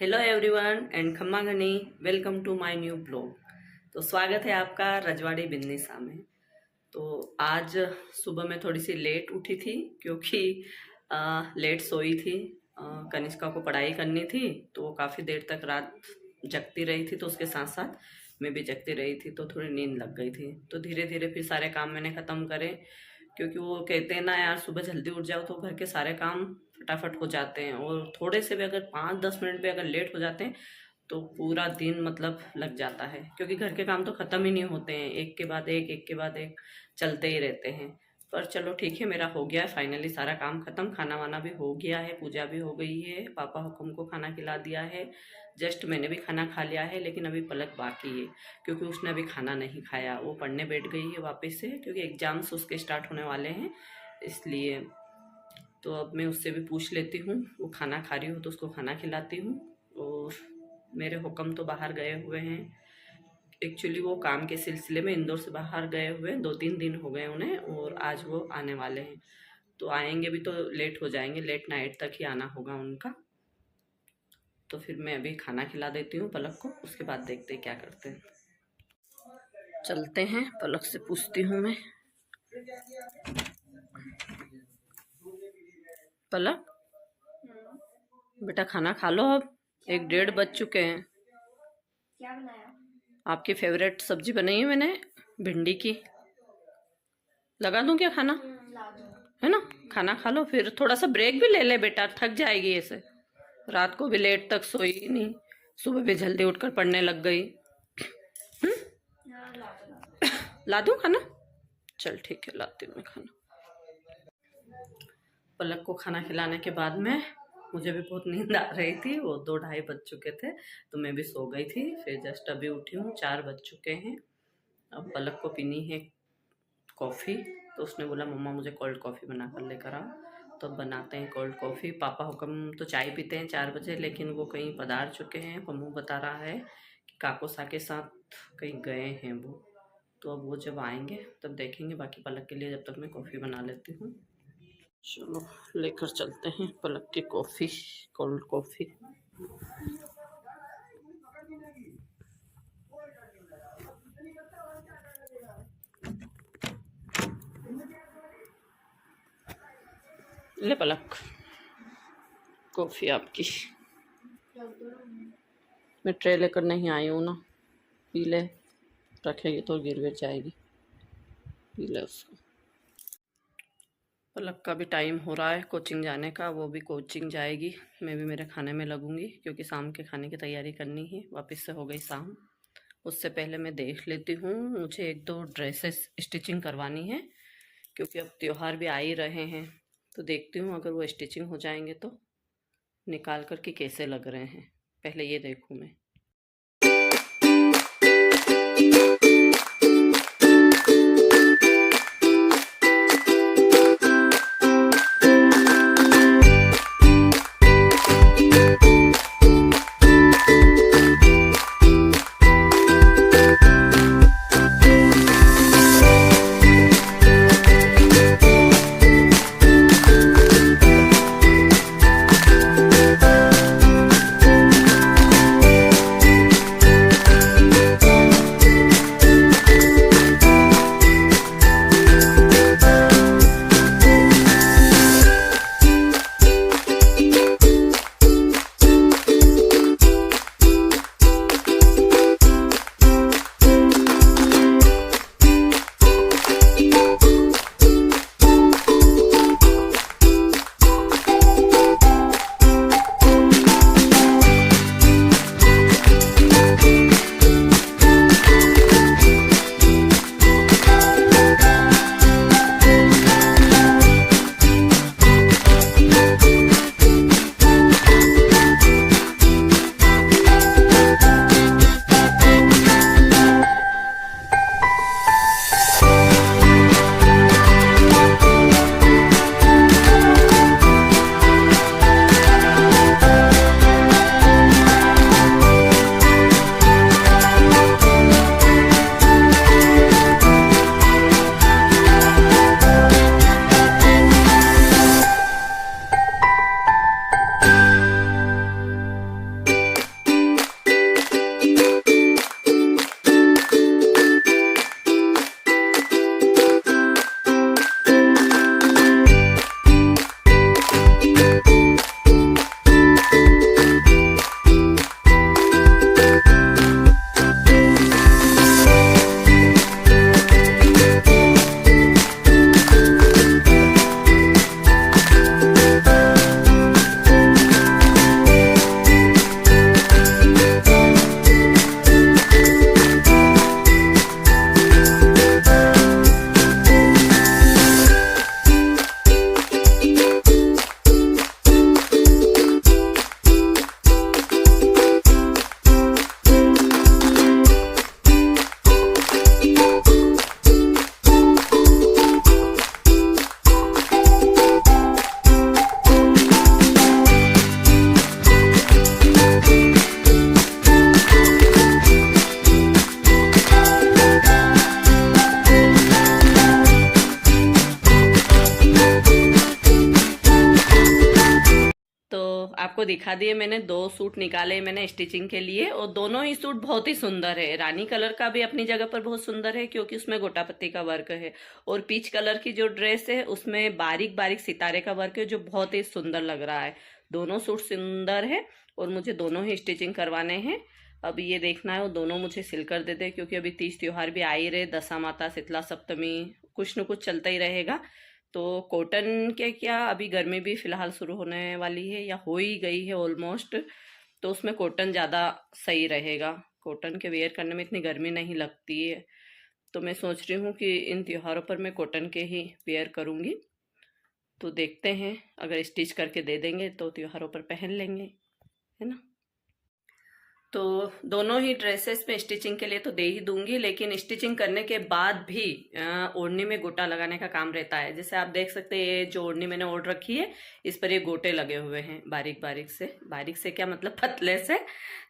Hello everyone and खम्मा घनी, welcome to my new blog. तो स्वागत है आपका रजवाड़ी बिन्नीसा में। तो आज सुबह मैं थोड़ी सी लेट उठी थी क्योंकि लेट सोई थी। कनिष्का को पढ़ाई करनी थी तो वो काफ़ी देर तक रात जगती रही थी, तो उसके साथ साथ मैं भी जगती रही थी, तो थोड़ी नींद लग गई थी। तो धीरे धीरे फिर सारे काम मैंने ख़त्म करे, क्योंकि वो कहते हैं ना यार, सुबह जल्दी उठ जाओ तो घर के सारे काम फटाफट हो जाते हैं, और थोड़े से भी अगर 5-10 मिनट भी अगर लेट हो जाते हैं तो पूरा दिन मतलब लग जाता है, क्योंकि घर के काम तो ख़त्म ही नहीं होते हैं, एक के बाद एक चलते ही रहते हैं। पर चलो ठीक है, मेरा हो गया है फाइनली सारा काम ख़त्म। खाना वाना भी हो गया है, पूजा भी हो गई है, पापा हुक्म को खाना खिला दिया है। जस्ट मैंने भी खाना खा लिया है, लेकिन अभी पलक बाकी है क्योंकि उसने अभी खाना नहीं खाया। वो पढ़ने बैठ गई है वापस से, क्योंकि एग्ज़ाम्स उसके स्टार्ट होने वाले हैं इसलिए। तो अब मैं उससे भी पूछ लेती हूँ, वो खाना खा रही हो तो उसको खाना खिलाती हूँ। और मेरे हुक्म तो बाहर गए हुए हैं, एक्चुअली वो काम के सिलसिले में इंदौर से बाहर गए हुए 2-3 दिन हो गए उन्हें, और आज वो आने वाले हैं। तो आएंगे भी तो लेट हो जाएंगे, लेट नाइट तक ही आना होगा उनका। तो फिर मैं अभी खाना खिला देती हूँ पलक को, उसके बाद देखते हैं क्या करते हैं। चलते हैं, पलक से पूछती हूँ मैं। पलक बेटा, खाना खा लो, अब 1-1:30 बज चुके हैं। क्या बनाया? आपकी फेवरेट सब्जी बनाई है मैंने, भिंडी की। लगा दूं क्या खाना? ला दो। है ना, खाना खा लो, फिर थोड़ा सा ब्रेक भी ले ले बेटा, थक जाएगी ऐसे। रात को भी लेट तक सोई नहीं, सुबह भी जल्दी उठकर पढ़ने लग गई। ला दूं खाना? चल ठीक है, लाती हूँ मैं खाना। पलक को खाना खिलाने के बाद में मुझे भी बहुत नींद आ रही थी, वो 2-2:30 बज चुके थे, तो मैं भी सो गई थी। फिर जस्ट अभी उठी हूँ, 4 बज चुके हैं। अब पलक को पीनी है कॉफ़ी, तो उसने बोला मम्मा मुझे कोल्ड कॉफ़ी बना कर लेकर आओ। तो बनाते हैं कोल्ड कॉफ़ी। पापा हुक्म तो चाय पीते हैं 4 बजे, लेकिन वो कहीं पधार चुके हैं। पम्मू बता रहा है कि काकोसा के साथ कहीं गए हैं वो, तो अब वो जब आएंगे तब देखेंगे। बाकी पलक के लिए जब तक मैं कॉफ़ी बना लेती हूँ। चलो लेकर चलते हैं पलक की कॉफ़ी, कोल्ड कॉफ़ी। ले पलक, कॉफ़ी आपकी। मैं ट्रे लेकर नहीं आई हूँ ना, पी ले, रखेगी तो गिर जाएगी, पी ले उसको। पलक का भी टाइम हो रहा है कोचिंग जाने का, वो भी कोचिंग जाएगी, मैं भी मेरे खाने में लगूंगी, क्योंकि शाम के खाने की तैयारी करनी है। वापस से हो गई शाम। उससे पहले मैं देख लेती हूँ, मुझे 1-2 ड्रेसेस स्टिचिंग करवानी है, क्योंकि अब त्योहार भी आ ही रहे हैं। तो देखती हूँ अगर वो स्टिचिंग हो जाएंगे तो निकाल कर के कैसे लग रहे हैं, पहले ये देखूँ मैं। तो आपको दिखा दिए मैंने 2 सूट निकाले मैंने स्टिचिंग के लिए, और दोनों ही सूट बहुत ही सुंदर है। रानी कलर का भी अपनी जगह पर बहुत सुंदर है क्योंकि उसमें गोटा पत्ती का वर्क है, और पीच कलर की जो ड्रेस है उसमें बारीक बारीक सितारे का वर्क है जो बहुत ही सुंदर लग रहा है। दोनों सूट सुंदर है और मुझे दोनों ही स्टिचिंग करवाने हैं। अब ये देखना है वो दोनों मुझे सिल कर देते हैं क्योंकि अभी तीज त्योहार भी आ ही रहे, दशा माता, शीतला सप्तमी, कुछ न कुछ चलता ही रहेगा। तो कॉटन के क्या, अभी गर्मी भी फिलहाल शुरू होने वाली है या हो ही गई है ऑलमोस्ट, तो उसमें कॉटन ज़्यादा सही रहेगा। कॉटन के वेयर करने में इतनी गर्मी नहीं लगती है, तो मैं सोच रही हूँ कि इन त्योहारों पर मैं कॉटन के ही वेयर करूँगी। तो देखते हैं, अगर स्टिच करके दे देंगे तो त्योहारों पर पहन लेंगे, है ना। तो दोनों ही ड्रेसेस में स्टिचिंग के लिए तो दे ही दूंगी, लेकिन स्टिचिंग करने के बाद भी ओढ़नी में गोटा लगाने का काम रहता है। जैसे आप देख सकते हैं ये जो ओढ़नी मैंने ओढ़ रखी है इस पर ये गोटे लगे हुए हैं बारीक बारीक से क्या मतलब पतले से।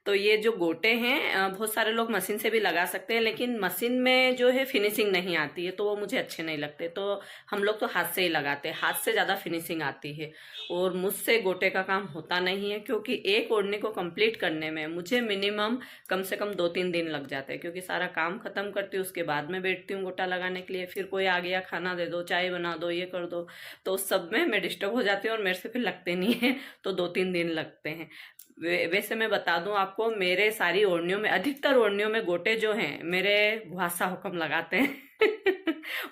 तो ये जो गोटे हैं बहुत सारे लोग मशीन से भी लगा सकते हैं, लेकिन मशीन में जो है फिनिशिंग नहीं आती है तो वो मुझे अच्छे नहीं लगते। तो हम लोग तो हाथ से ही लगाते हैं, हाथ से ज़्यादा फिनिशिंग आती है। और मुझसे गोटे का काम होता नहीं है क्योंकि एक ओढ़नी को कंप्लीट करने में मुझे मिनिमम कम से कम 2-3 दिन लग जाते हैं, क्योंकि सारा काम खत्म करती हूँ उसके बाद में बैठती हूँ गोटा लगाने के लिए। फिर कोई आ गया, खाना दे दो, चाय बना दो, ये कर दो, तो उस सब में मैं डिस्टर्ब हो जाती हूँ और मेरे से फिर लगते नहीं है, तो 2-3 दिन लगते हैं। वैसे मैं बता दूं आपको, मेरे सारी ओढ़नियों में, अधिकतर ओढ़नियों में गोटे जो हैं मेरे भुआसा हुक्म लगाते हैं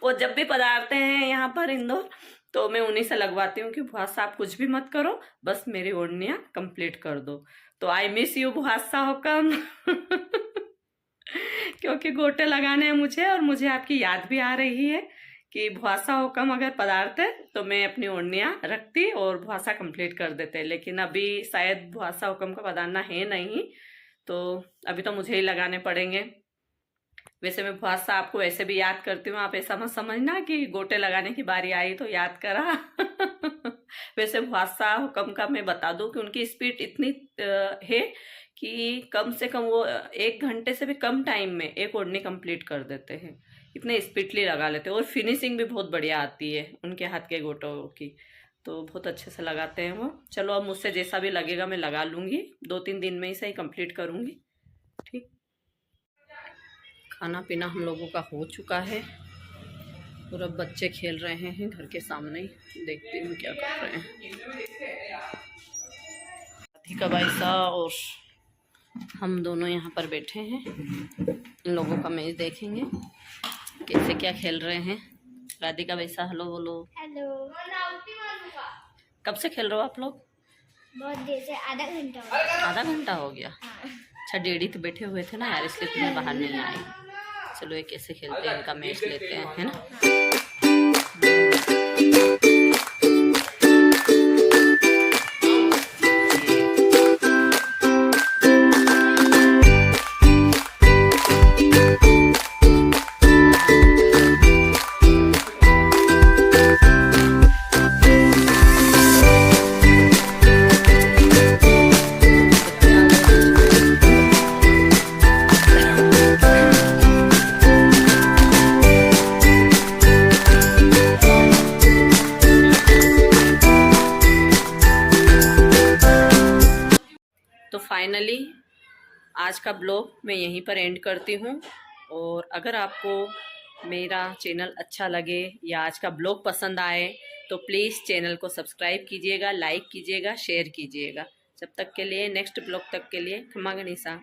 वो जब भी पधारते हैं यहाँ पर इंदौर तो मैं उन्हीं से लगवाती हूँ कि भुआसा आप कुछ भी मत करो, बस मेरी ओढ़नियाँ कंप्लीट कर दो। तो आई मिस यू भुआसा हुक्म क्योंकि गोटे लगाने हैं मुझे, और मुझे आपकी याद भी आ रही है कि भुआसा हुक्म अगर पधारते तो मैं अपनी ओढ़नियाँ रखती और भुआसा कंप्लीट कर देते। लेकिन अभी शायद भुआसा हुक्म का पधारना है नहीं, तो अभी तो मुझे ही लगाने पड़ेंगे। वैसे मैं भुआसा आपको ऐसे भी याद करती हूँ, आप ऐसा मत समझना कि गोटे लगाने की बारी आई तो याद करा वैसे भुआसा हुक्म का मैं बता दूं कि उनकी स्पीड इतनी है कि कम से कम वो 1 घंटे से भी कम टाइम में एक ओढ़नी कंप्लीट कर देते हैं, इतने स्पीडली लगा लेते हैं। और फिनिशिंग भी बहुत बढ़िया आती है उनके हाथ के गोटों की, तो बहुत अच्छे से लगाते हैं वो। चलो अब मुझसे जैसा भी लगेगा मैं लगा लूँगी, 2-3 दिन में ही सही कंप्लीट करूँगी। ठीक, खाना पीना हम लोगों का हो चुका है और अब बच्चे खेल रहे हैं घर के सामने ही, देखती हूँ क्या कर रहे हैं। राधिका बाईसा और हम दोनों यहाँ पर बैठे हैं, इन लोगों का मैच देखेंगे कैसे क्या खेल रहे हैं। राधिका बाईसा हेलो बोलो। हेलो। कब से खेल रहे हो आप लोग? बहुत देर से, आधा घंटा हो गया। आधा घंटा हो गया? हाँ। अच्छा, डेढ़ी तो बैठे हुए थे ना यार, इसलिए तुम्हें बाहर नहीं आई। चलो ये कैसे खेलते हैं इनका मैच लेते हैं, है ना। तो फाइनली आज का ब्लॉग मैं यहीं पर एंड करती हूँ। और अगर आपको मेरा चैनल अच्छा लगे या आज का ब्लॉग पसंद आए तो प्लीज़ चैनल को सब्सक्राइब कीजिएगा, लाइक कीजिएगा, शेयर कीजिएगा। जब तक के लिए, नेक्स्ट ब्लॉग तक के लिए, खमा गनीसा।